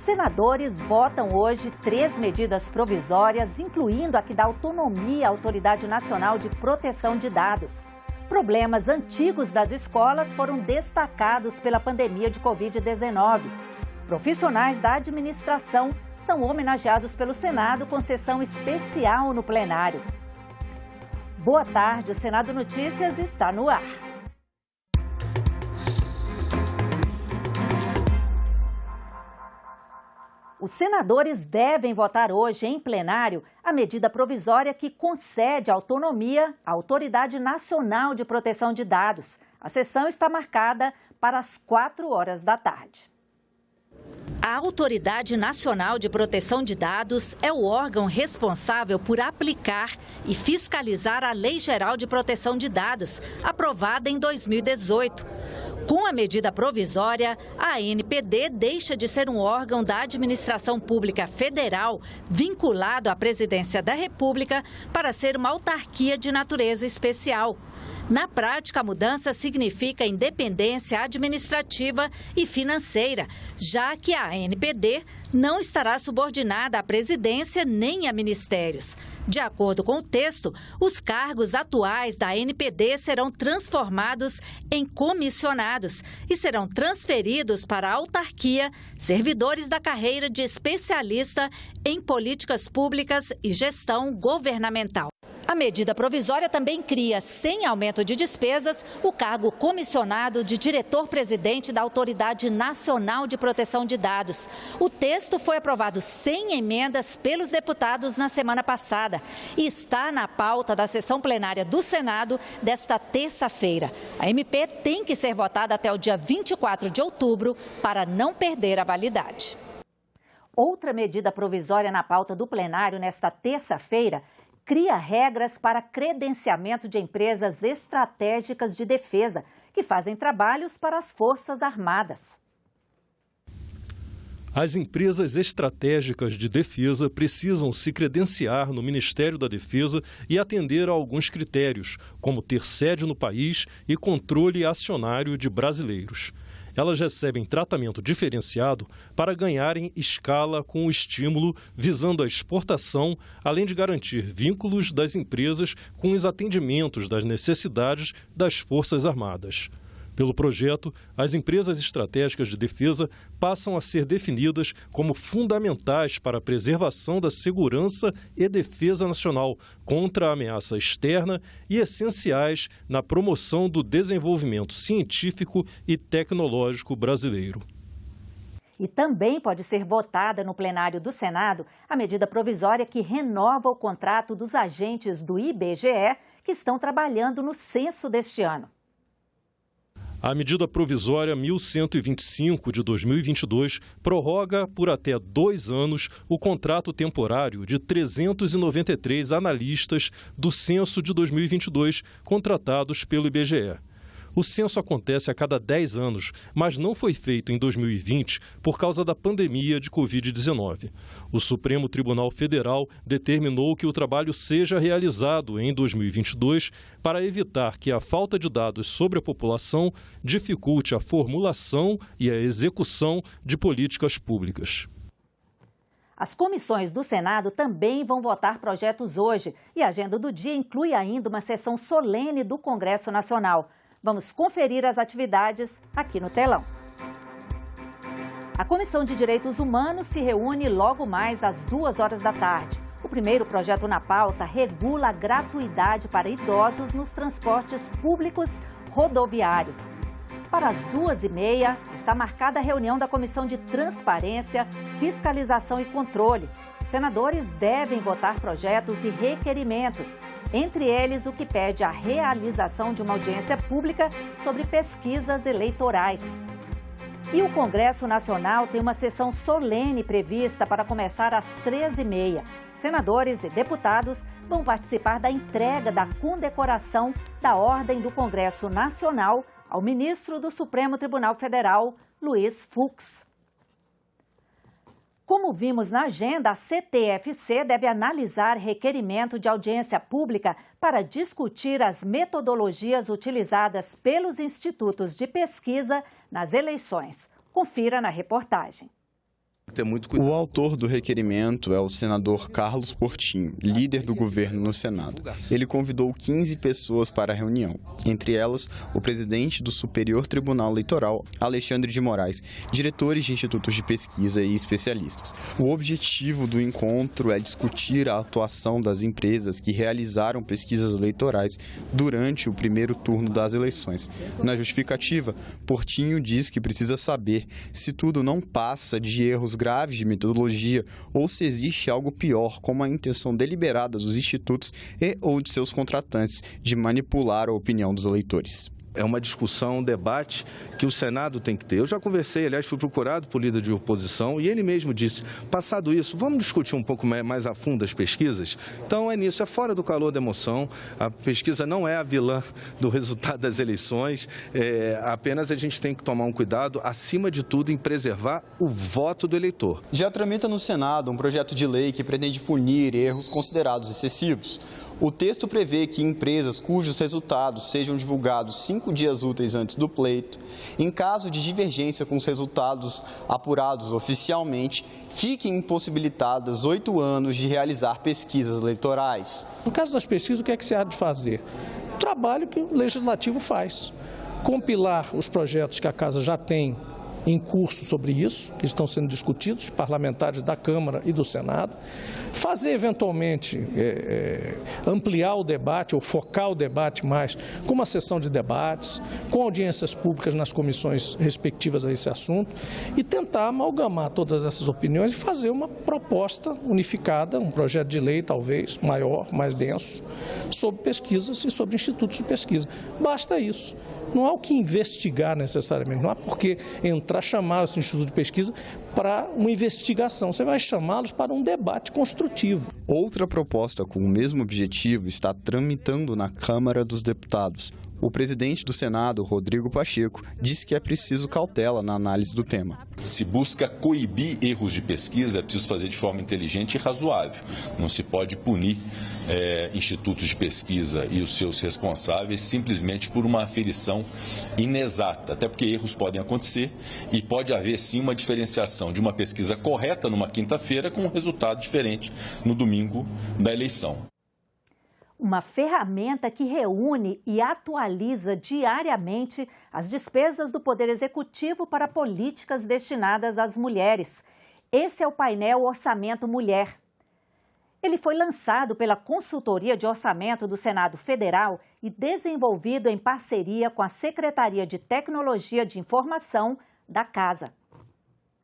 Senadores votam hoje 3 medidas provisórias, incluindo a que dá autonomia à Autoridade Nacional de Proteção de Dados. Problemas antigos das escolas foram destacados pela pandemia de Covid-19. Profissionais da administração são homenageados pelo Senado com sessão especial no plenário. Boa tarde, o Senado Notícias está no ar. Os senadores devem votar hoje em plenário a medida provisória que concede autonomia à Autoridade Nacional de Proteção de Dados. A sessão está marcada para as 4 horas da tarde. A Autoridade Nacional de Proteção de Dados é o órgão responsável por aplicar e fiscalizar a Lei Geral de Proteção de Dados, aprovada em 2018. Com a medida provisória, a ANPD deixa de ser um órgão da administração pública federal vinculado à Presidência da República para ser uma autarquia de natureza especial. Na prática, a mudança significa independência administrativa e financeira, já que a ANPD não estará subordinada à presidência nem a ministérios. De acordo com o texto, os cargos atuais da ANPD serão transformados em comissionados e serão transferidos para a autarquia servidores da carreira de especialista em políticas públicas e gestão governamental. A medida provisória também cria, sem aumento de despesas, o cargo comissionado de diretor-presidente da Autoridade Nacional de Proteção de Dados. O texto foi aprovado sem emendas pelos deputados na semana passada e está na pauta da sessão plenária do Senado desta terça-feira. A MP tem que ser votada até o dia 24 de outubro para não perder a validade. Outra medida provisória na pauta do plenário nesta terça-feira cria regras para credenciamento de empresas estratégicas de defesa, que fazem trabalhos para as Forças Armadas. As empresas estratégicas de defesa precisam se credenciar no Ministério da Defesa e atender a alguns critérios, como ter sede no país e controle acionário de brasileiros. Elas recebem tratamento diferenciado para ganharem escala com o estímulo visando a exportação, além de garantir vínculos das empresas com os atendimentos das necessidades das Forças Armadas. Pelo projeto, as empresas estratégicas de defesa passam a ser definidas como fundamentais para a preservação da segurança e defesa nacional contra a ameaça externa e essenciais na promoção do desenvolvimento científico e tecnológico brasileiro. E também pode ser votada no plenário do Senado a medida provisória que renova o contrato dos agentes do IBGE que estão trabalhando no censo deste ano. A medida provisória 1125 de 2022 prorroga por até 2 anos o contrato temporário de 393 analistas do censo de 2022 contratados pelo IBGE. O censo acontece a cada 10 anos, mas não foi feito em 2020 por causa da pandemia de Covid-19. O Supremo Tribunal Federal determinou que o trabalho seja realizado em 2022 para evitar que a falta de dados sobre a população dificulte a formulação e a execução de políticas públicas. As comissões do Senado também vão votar projetos hoje e a agenda do dia inclui ainda uma sessão solene do Congresso Nacional. Vamos conferir as atividades aqui no telão. A Comissão de Direitos Humanos se reúne logo mais às 2 horas da tarde. O primeiro projeto na pauta regula a gratuidade para idosos nos transportes públicos rodoviários. Para as 2h30, está marcada a reunião da Comissão de Transparência, Fiscalização e Controle. Os senadores devem votar projetos e requerimentos, entre eles o que pede a realização de uma audiência pública sobre pesquisas eleitorais. E o Congresso Nacional tem uma sessão solene prevista para começar às 13h30. Senadores e deputados vão participar da entrega da condecoração da Ordem do Congresso Nacional ao ministro do Supremo Tribunal Federal, Luiz Fux. Como vimos na agenda, a CTFC deve analisar requerimento de audiência pública para discutir as metodologias utilizadas pelos institutos de pesquisa nas eleições. Confira na reportagem. Ter muito cuidado. O autor do requerimento é o senador Carlos Portinho, líder do governo no Senado. Ele convidou 15 pessoas para a reunião, entre elas o presidente do Superior Tribunal Eleitoral, Alexandre de Moraes, diretores de institutos de pesquisa e especialistas. O objetivo do encontro é discutir a atuação das empresas que realizaram pesquisas eleitorais durante o primeiro turno das eleições. Na justificativa, Portinho diz que precisa saber se tudo não passa de erros graves de metodologia ou se existe algo pior, como a intenção deliberada dos institutos e ou de seus contratantes de manipular a opinião dos eleitores. É uma discussão, um debate que o Senado tem que ter. Eu já conversei, aliás, fui procurado por líder de oposição e ele mesmo disse, passado isso, vamos discutir um pouco mais a fundo as pesquisas? Então é nisso, é fora do calor da emoção, a pesquisa não é a vilã do resultado das eleições, apenas a gente tem que tomar um cuidado, acima de tudo, em preservar o voto do eleitor. Já tramita no Senado um projeto de lei que pretende punir erros considerados excessivos. O texto prevê que empresas cujos resultados sejam divulgados 5 dias úteis antes do pleito, em caso de divergência com os resultados apurados oficialmente, fiquem impossibilitadas 8 anos de realizar pesquisas eleitorais. No caso das pesquisas, o que é que se há de fazer? O trabalho que o Legislativo faz. Compilar os projetos que a Casa já tem em curso sobre isso, que estão sendo discutidos, parlamentares da Câmara e do Senado, fazer eventualmente, ampliar o debate ou focar o debate mais com uma sessão de debates, com audiências públicas nas comissões respectivas a esse assunto e tentar amalgamar todas essas opiniões e fazer uma proposta unificada, um projeto de lei talvez maior, mais denso, sobre pesquisas e sobre institutos de pesquisa. Basta isso. Não há o que investigar necessariamente, não há por que chamar esse instituto de pesquisa para uma investigação, você vai chamá-los para um debate construtivo. Outra proposta com o mesmo objetivo está tramitando na Câmara dos Deputados. O presidente do Senado, Rodrigo Pacheco, disse que é preciso cautela na análise do tema. Se busca coibir erros de pesquisa, é preciso fazer de forma inteligente e razoável. Não se pode punir institutos de pesquisa e os seus responsáveis simplesmente por uma aferição inexata, até porque erros podem acontecer e pode haver sim uma diferenciação de uma pesquisa correta numa quinta-feira com um resultado diferente no domingo da eleição. Uma ferramenta que reúne e atualiza diariamente as despesas do Poder Executivo para políticas destinadas às mulheres. Esse é o painel Orçamento Mulher. Ele foi lançado pela Consultoria de Orçamento do Senado Federal e desenvolvido em parceria com a Secretaria de Tecnologia de Informação da Casa.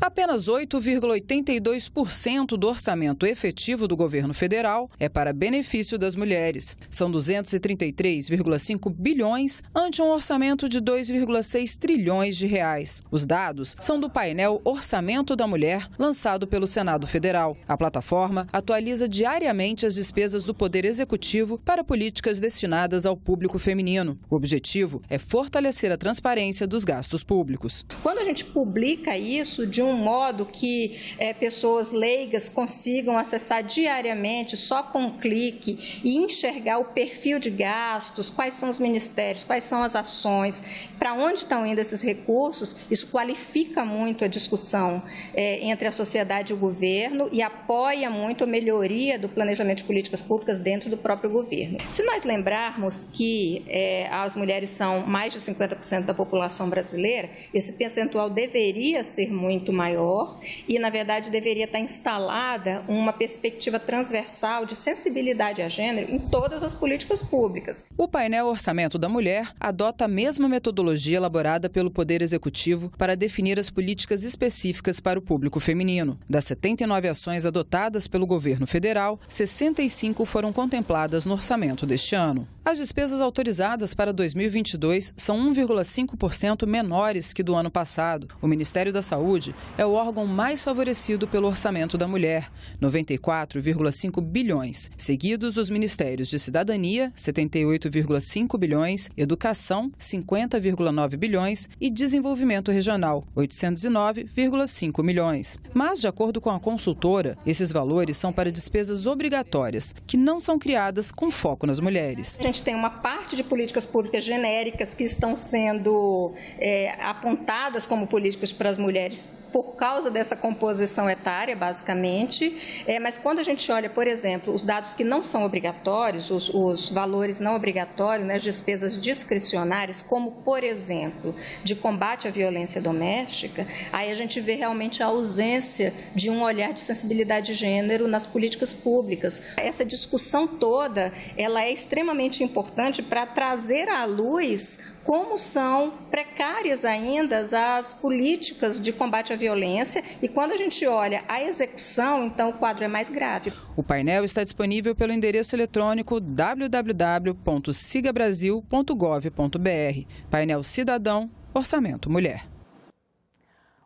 Apenas 8,82% do orçamento efetivo do governo federal é para benefício das mulheres. São 233,5 bilhões ante um orçamento de 2,6 trilhões de reais. Os dados são do painel Orçamento da Mulher, lançado pelo Senado Federal. A plataforma atualiza diariamente as despesas do Poder Executivo para políticas destinadas ao público feminino. O objetivo é fortalecer a transparência dos gastos públicos. Quando a gente publica isso de um modo que pessoas leigas consigam acessar diariamente, só com um clique, e enxergar o perfil de gastos, quais são os ministérios, quais são as ações, para onde estão indo esses recursos, isso qualifica muito a discussão entre a sociedade e o governo e apoia muito a melhoria do planejamento de políticas públicas dentro do próprio governo. Se nós lembrarmos que as mulheres são mais de 50% da população brasileira, esse percentual deveria ser muito maior e, na verdade, deveria estar instalada uma perspectiva transversal de sensibilidade a gênero em todas as políticas públicas. O painel Orçamento da Mulher adota a mesma metodologia elaborada pelo Poder Executivo para definir as políticas específicas para o público feminino. Das 79 ações adotadas pelo governo federal, 65 foram contempladas no orçamento deste ano. As despesas autorizadas para 2022 são 1,5% menores que do ano passado. O Ministério da Saúde é o órgão mais favorecido pelo Orçamento da Mulher, 94,5 bilhões, seguidos dos Ministérios de Cidadania, 78,5 bilhões, Educação, 50,9 bilhões e Desenvolvimento Regional, 809,5 milhões. Mas, de acordo com a consultora, esses valores são para despesas obrigatórias, que não são criadas com foco nas mulheres. A gente tem uma parte de políticas públicas genéricas que estão sendo apontadas como políticas para as mulheres por causa dessa composição etária, basicamente, mas quando a gente olha, por exemplo, os dados que não são obrigatórios, os valores não obrigatórios, né, as despesas discricionárias, como, por exemplo, de combate à violência doméstica, aí a gente vê realmente a ausência de um olhar de sensibilidade de gênero nas políticas públicas. Essa discussão toda, ela é extremamente importante para trazer à luz como são precárias ainda as políticas de combate à violência, e quando a gente olha a execução, então o quadro é mais grave. O painel está disponível pelo endereço eletrônico www.sigabrasil.gov.br. Painel Cidadão, Orçamento Mulher.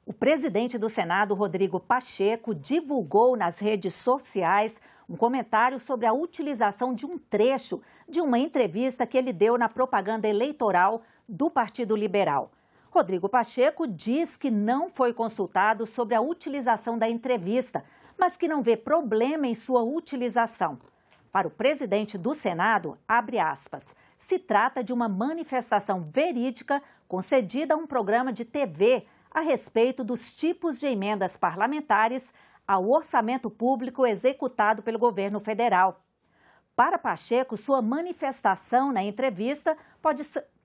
O presidente do Senado, Rodrigo Pacheco, divulgou nas redes sociais um comentário sobre a utilização de um trecho de uma entrevista que ele deu na propaganda eleitoral do Partido Liberal. Rodrigo Pacheco diz que não foi consultado sobre a utilização da entrevista, mas que não vê problema em sua utilização. Para o presidente do Senado, abre aspas, se trata de uma manifestação verídica concedida a um programa de TV a respeito dos tipos de emendas parlamentares ao orçamento público executado pelo governo federal. Para Pacheco, sua manifestação na entrevista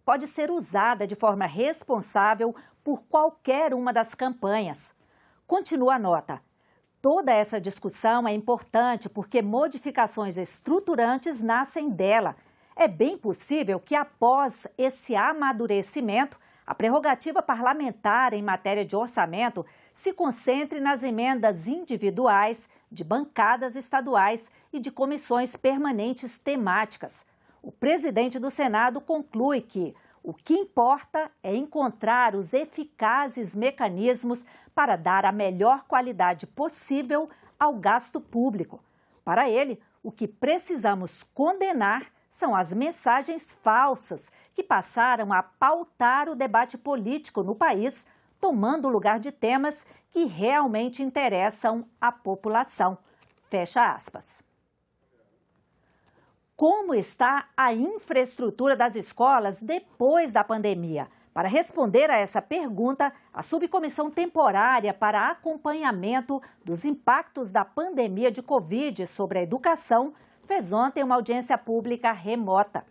pode ser usada de forma responsável por qualquer uma das campanhas. Continua a nota. Toda essa discussão é importante porque modificações estruturantes nascem dela. É bem possível que após esse amadurecimento, a prerrogativa parlamentar em matéria de orçamento se concentre nas emendas individuais, de bancadas estaduais e de comissões permanentes temáticas. O presidente do Senado conclui que o que importa é encontrar os eficazes mecanismos para dar a melhor qualidade possível ao gasto público. Para ele, o que precisamos condenar são as mensagens falsas que passaram a pautar o debate político no país, tomando o lugar de temas que realmente interessam a população. Fecha aspas. Como está a infraestrutura das escolas depois da pandemia? Para responder a essa pergunta, a Subcomissão Temporária para Acompanhamento dos Impactos da Pandemia de Covid sobre a Educação fez ontem uma audiência pública remota.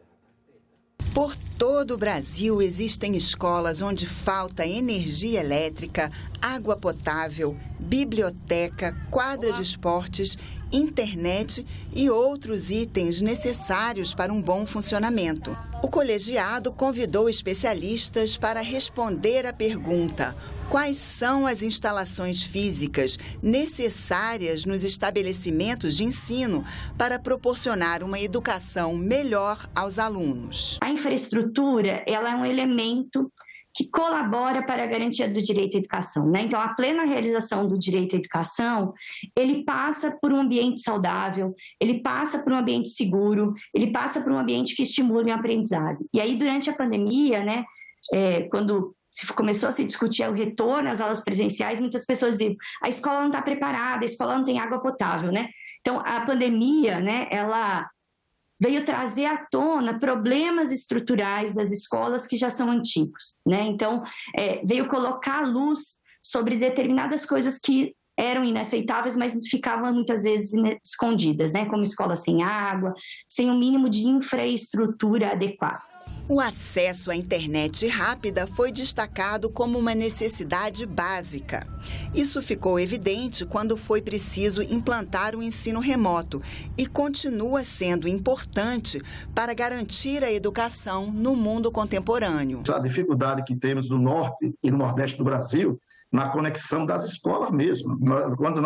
Por todo o Brasil existem escolas onde falta energia elétrica, água potável, biblioteca, quadra de esportes, internet e outros itens necessários para um bom funcionamento. O colegiado convidou especialistas para responder à pergunta: quais são as instalações físicas necessárias nos estabelecimentos de ensino para proporcionar uma educação melhor aos alunos? A infraestrutura, ela é um elemento que colabora para a garantia do direito à educação, né? Então, a plena realização do direito à educação, ele passa por um ambiente saudável, ele passa por um ambiente seguro, ele passa por um ambiente que estimule o aprendizado. E aí, durante a pandemia, né, quando começou a se discutir o retorno às aulas presenciais, muitas pessoas diziam, a escola não está preparada, a escola não tem água potável, né? Então, a pandemia, né, ela veio trazer à tona problemas estruturais das escolas que já são antigos, né? Então, veio colocar a luz sobre determinadas coisas que eram inaceitáveis, mas ficavam muitas vezes escondidas, né? Como escola sem água, sem o mínimo de infraestrutura adequada. O acesso à internet rápida foi destacado como uma necessidade básica. Isso ficou evidente quando foi preciso implantar o ensino remoto e continua sendo importante para garantir a educação no mundo contemporâneo. A dificuldade que temos no norte e no nordeste do Brasil na conexão das escolas mesmo. Quando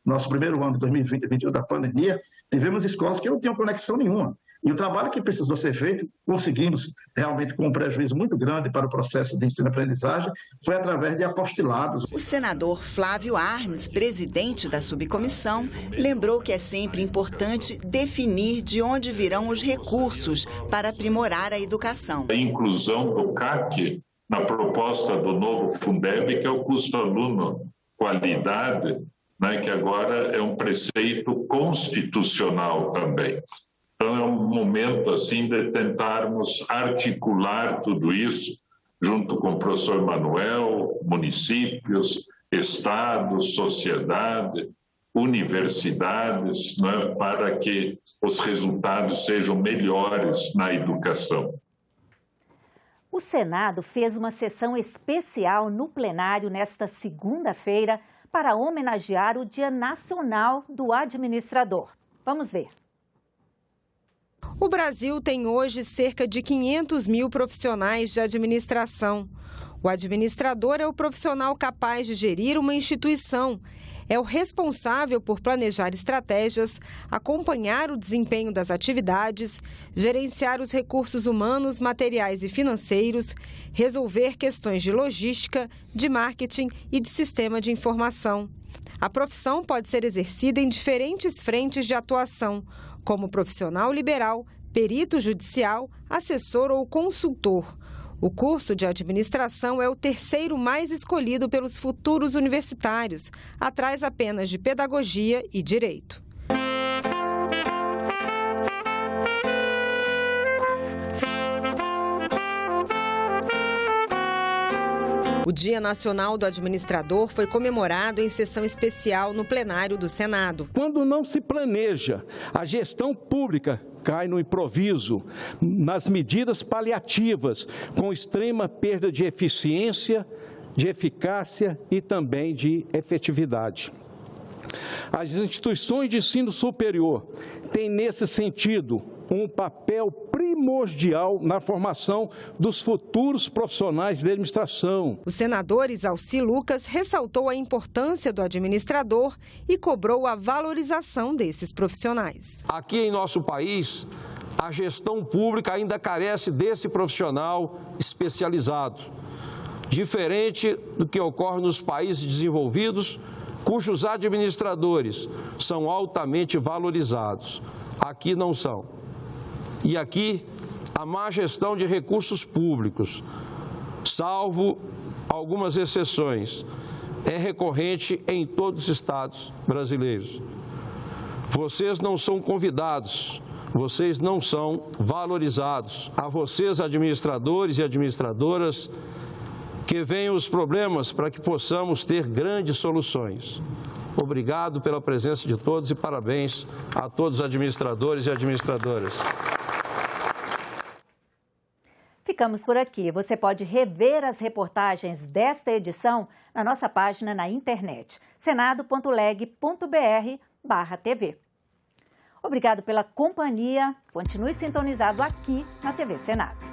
nosso primeiro ano de 2020 e 2021 da pandemia, tivemos escolas que não tinham conexão nenhuma. E o trabalho que precisou ser feito, conseguimos realmente com um prejuízo muito grande para o processo de ensino-aprendizagem, foi através de apostilados. O senador Flávio Arnes, presidente da subcomissão, lembrou que é sempre importante definir de onde virão os recursos para aprimorar a educação. A inclusão do CAC na proposta do novo Fundeb, que é o custo aluno qualidade, né, que agora é um preceito constitucional também. Então, é um momento assim de tentarmos articular tudo isso junto com o professor Manuel, municípios, estados, sociedade, universidades, né, para que os resultados sejam melhores na educação. O Senado fez uma sessão especial no plenário nesta segunda-feira para homenagear o Dia Nacional do Administrador. Vamos ver. O Brasil tem hoje cerca de 500 mil profissionais de administração. O administrador é o profissional capaz de gerir uma instituição. É o responsável por planejar estratégias, acompanhar o desempenho das atividades, gerenciar os recursos humanos, materiais e financeiros, resolver questões de logística, de marketing e de sistema de informação. A profissão pode ser exercida em diferentes frentes de atuação, como profissional liberal, perito judicial, assessor ou consultor. O curso de administração é o terceiro mais escolhido pelos futuros universitários, atrás apenas de pedagogia e direito. O Dia Nacional do Administrador foi comemorado em sessão especial no plenário do Senado. Quando não se planeja, a gestão pública cai no improviso, nas medidas paliativas, com extrema perda de eficiência, de eficácia e também de efetividade. As instituições de ensino superior têm, nesse sentido, um papel primordial na formação dos futuros profissionais de administração. O senador Isalci Lucas ressaltou a importância do administrador e cobrou a valorização desses profissionais. Aqui em nosso país, a gestão pública ainda carece desse profissional especializado, diferente do que ocorre nos países desenvolvidos, cujos administradores são altamente valorizados. Aqui não são. E aqui, a má gestão de recursos públicos, salvo algumas exceções, é recorrente em todos os estados brasileiros. Vocês não são convidados, vocês não são valorizados. A vocês, administradores e administradoras, que venham os problemas para que possamos ter grandes soluções. Obrigado pela presença de todos e parabéns a todos os administradores e administradoras. Ficamos por aqui. Você pode rever as reportagens desta edição na nossa página na internet, senado.leg.br/TV. Obrigado pela companhia. Continue sintonizado aqui na TV Senado.